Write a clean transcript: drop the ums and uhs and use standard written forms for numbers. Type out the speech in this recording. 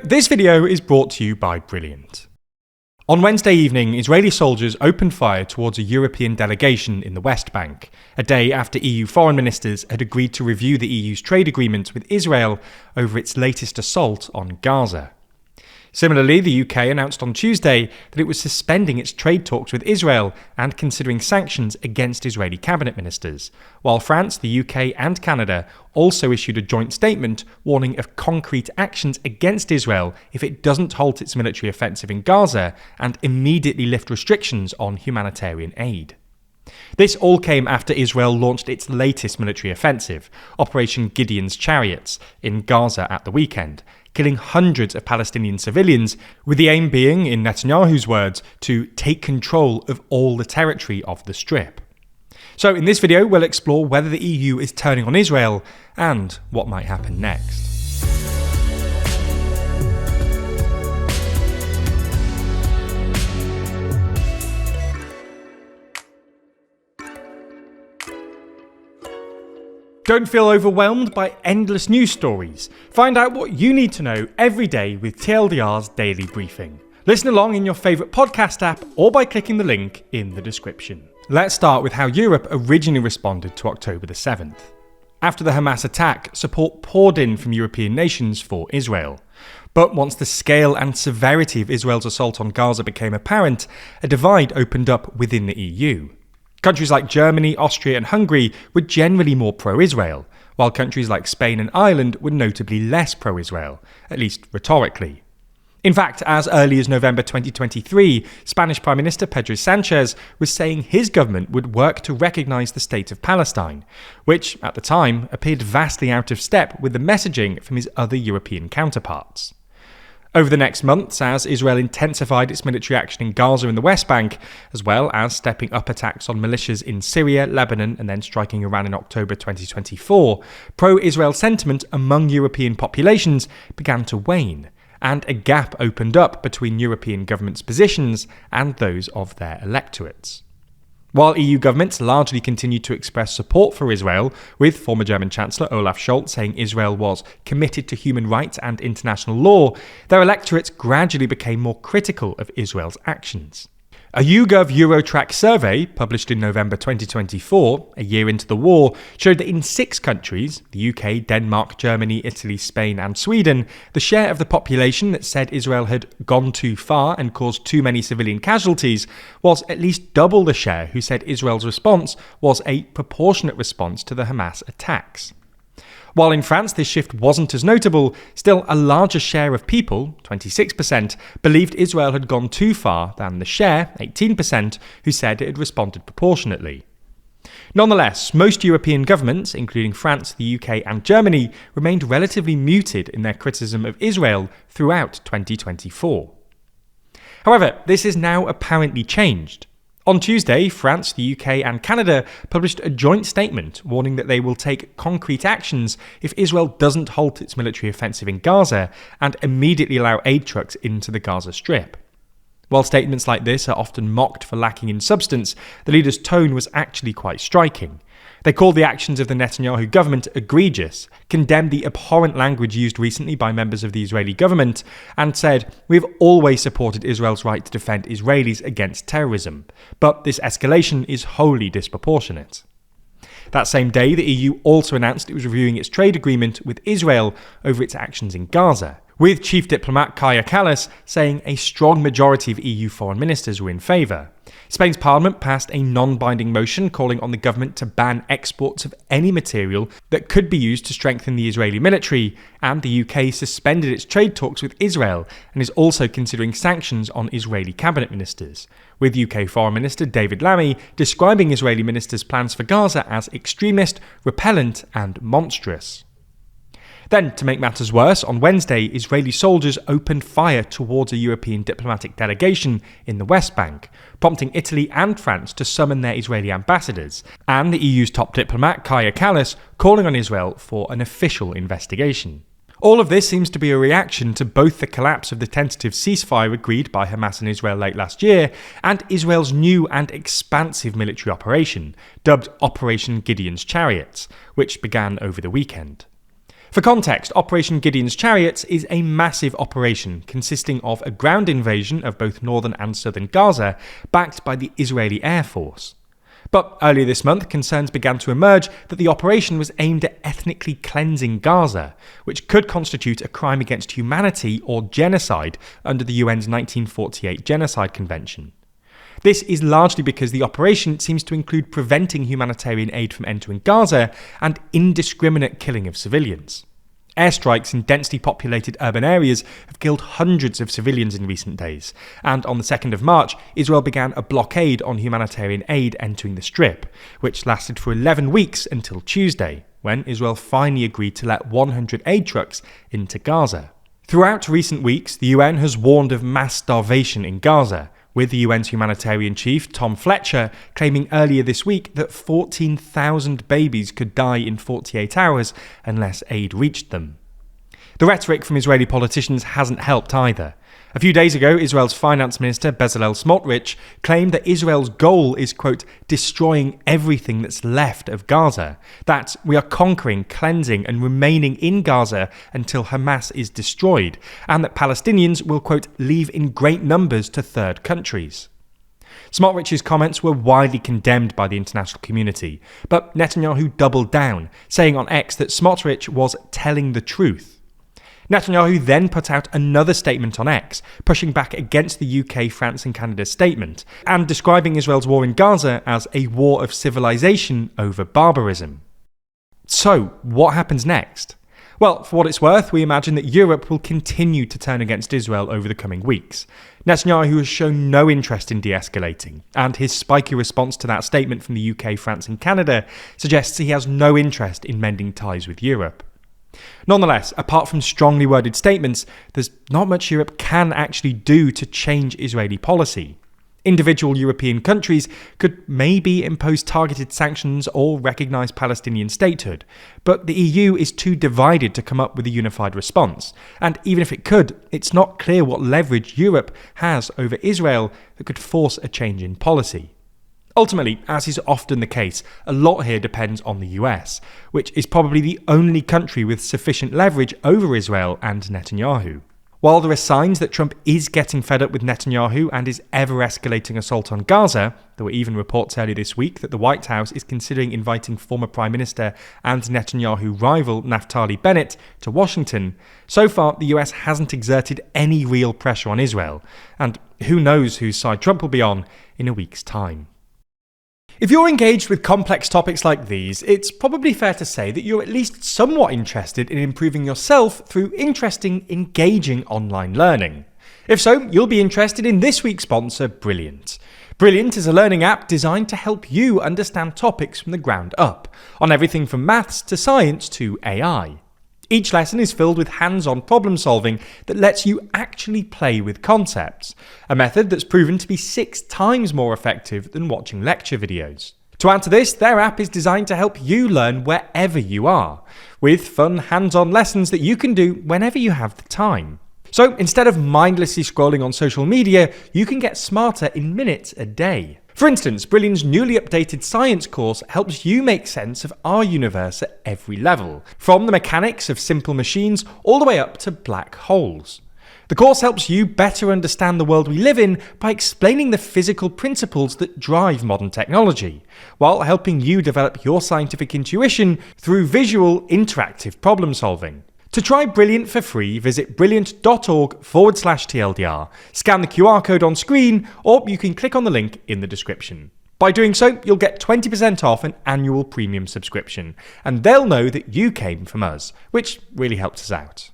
this video is brought to you by Brilliant. On Wednesday evening, Israeli soldiers opened fire towards a European delegation in the West Bank, a day after EU foreign ministers had agreed to review the EU's trade agreement with Israel over its latest assault on Gaza. Similarly, the UK announced on Tuesday that it was suspending its trade talks with Israel and considering sanctions against Israeli cabinet ministers, while France, the UK and Canada also issued a joint statement warning of concrete actions against Israel if it doesn't halt its military offensive in Gaza and immediately lift restrictions on humanitarian aid. This all came after Israel launched its latest military offensive, Operation Gideon's Chariots, in Gaza at the weekend, killing hundreds of Palestinian civilians, with the aim being, in Netanyahu's words, to take control of all the territory of the Strip. So in this video, we'll explore whether the EU is turning on Israel and what might happen next. Don't feel overwhelmed by endless news stories. Find out what you need to know every day with TLDR's Daily Briefing. Listen along in your favourite podcast app or by clicking the link in the description. Let's start with how Europe originally responded to October the 7th. After the Hamas attack, support poured in from European nations for Israel. But once the scale and severity of Israel's assault on Gaza became apparent, a divide opened up within the EU. Countries like Germany, Austria and Hungary were generally more pro-Israel, while countries like Spain and Ireland were notably less pro-Israel, at least rhetorically. In fact, as early as November 2023, Spanish Prime Minister Pedro Sánchez was saying his government would work to recognise the state of Palestine, which, at the time, appeared vastly out of step with the messaging from his other European counterparts. Over the next months, as Israel intensified its military action in Gaza and the West Bank, as well as stepping up attacks on militias in Syria, Lebanon, and then striking Iran in October 2024, pro-Israel sentiment among European populations began to wane, and a gap opened up between European governments' positions and those of their electorates. While EU governments largely continued to express support for Israel, with former German Chancellor Olaf Scholz saying Israel was committed to human rights and international law, their electorates gradually became more critical of Israel's actions. A YouGov Eurotrack survey, published in November 2024, a year into the war, showed that in 6 countries, the UK, Denmark, Germany, Italy, Spain and Sweden, the share of the population that said Israel had gone too far and caused too many civilian casualties was at least double the share who said Israel's response was a proportionate response to the Hamas attacks. While in France this shift wasn't as notable, still a larger share of people, 26%, believed Israel had gone too far than the share, 18%, who said it had responded proportionately. Nonetheless, most European governments, including France, the UK and Germany, remained relatively muted in their criticism of Israel throughout 2024. However, this has now apparently changed. On Tuesday, France, the UK and Canada published a joint statement warning that they will take concrete actions if Israel doesn't halt its military offensive in Gaza and immediately allow aid trucks into the Gaza Strip. While statements like this are often mocked for lacking in substance, the leaders' tone was actually quite striking. They called the actions of the Netanyahu government egregious, condemned the abhorrent language used recently by members of the Israeli government, and said, "We've always supported Israel's right to defend Israelis against terrorism, but this escalation is wholly disproportionate." That same day, the EU also announced it was reviewing its trade agreement with Israel over its actions in Gaza, with Chief Diplomat Kaja Kallas saying a strong majority of EU foreign ministers were in favour. Spain's parliament passed a non-binding motion calling on the government to ban exports of any material that could be used to strengthen the Israeli military, and the UK suspended its trade talks with Israel and is also considering sanctions on Israeli cabinet ministers, with UK Foreign Minister David Lammy describing Israeli ministers' plans for Gaza as extremist, repellent and monstrous. Then, to make matters worse, on Wednesday, Israeli soldiers opened fire towards a European diplomatic delegation in the West Bank, prompting Italy and France to summon their Israeli ambassadors, and the EU's top diplomat, Kaja Kallas, calling on Israel for an official investigation. All of this seems to be a reaction to both the collapse of the tentative ceasefire agreed by Hamas and Israel late last year, and Israel's new and expansive military operation, dubbed Operation Gideon's Chariots, which began over the weekend. For context, Operation Gideon's Chariots is a massive operation consisting of a ground invasion of both northern and southern Gaza, backed by the Israeli Air Force. But earlier this month, concerns began to emerge that the operation was aimed at ethnically cleansing Gaza, which could constitute a crime against humanity or genocide under the UN's 1948 Genocide Convention. This is largely because the operation seems to include preventing humanitarian aid from entering Gaza and indiscriminate killing of civilians. Airstrikes in densely populated urban areas have killed hundreds of civilians in recent days, and on the 2nd of March, Israel began a blockade on humanitarian aid entering the Strip, which lasted for 11 weeks until Tuesday, when Israel finally agreed to let 100 aid trucks into Gaza. Throughout recent weeks, the UN has warned of mass starvation in Gaza, with the UN's humanitarian chief, Tom Fletcher, claiming earlier this week that 14,000 babies could die in 48 hours unless aid reached them. The rhetoric from Israeli politicians hasn't helped either. A few days ago, Israel's finance minister, Bezalel Smotrich, claimed that Israel's goal is, quote, destroying everything that's left of Gaza, that we are conquering, cleansing and remaining in Gaza until Hamas is destroyed, and that Palestinians will, quote, leave in great numbers to third countries. Smotrich's comments were widely condemned by the international community, but Netanyahu doubled down, saying on X that Smotrich was telling the truth. Netanyahu then put out another statement on X, pushing back against the UK, France and Canada's statement, and describing Israel's war in Gaza as a war of civilization over barbarism. So, what happens next? Well, for what it's worth, we imagine that Europe will continue to turn against Israel over the coming weeks. Netanyahu has shown no interest in de-escalating, and his spiky response to that statement from the UK, France and Canada suggests he has no interest in mending ties with Europe. Nonetheless, apart from strongly worded statements, there's not much Europe can actually do to change Israeli policy. Individual European countries could maybe impose targeted sanctions or recognise Palestinian statehood, but the EU is too divided to come up with a unified response, and even if it could, it's not clear what leverage Europe has over Israel that could force a change in policy. Ultimately, as is often the case, a lot here depends on the US, which is probably the only country with sufficient leverage over Israel and Netanyahu. While there are signs that Trump is getting fed up with Netanyahu and his ever-escalating assault on Gaza, there were even reports earlier this week that the White House is considering inviting former Prime Minister and Netanyahu rival Naftali Bennett to Washington, so far the US hasn't exerted any real pressure on Israel, and who knows whose side Trump will be on in a week's time. If you're engaged with complex topics like these, it's probably fair to say that you're at least somewhat interested in improving yourself through interesting, engaging online learning. If so, you'll be interested in this week's sponsor, Brilliant. Brilliant is a learning app designed to help you understand topics from the ground up, on everything from maths to science to AI. Each lesson is filled with hands-on problem solving that lets you actually play with concepts, a method that's proven to be 6 times more effective than watching lecture videos. To add to this, their app is designed to help you learn wherever you are, with fun hands-on lessons that you can do whenever you have the time. So instead of mindlessly scrolling on social media, you can get smarter in minutes a day. For instance, Brilliant's newly updated science course helps you make sense of our universe at every level, from the mechanics of simple machines all the way up to black holes. The course helps you better understand the world we live in by explaining the physical principles that drive modern technology, while helping you develop your scientific intuition through visual, interactive problem solving. To try Brilliant for free, visit brilliant.org/TLDR, scan the QR code on screen, or you can click on the link in the description. By doing so, you'll get 20% off an annual premium subscription, and they'll know that you came from us, which really helps us out.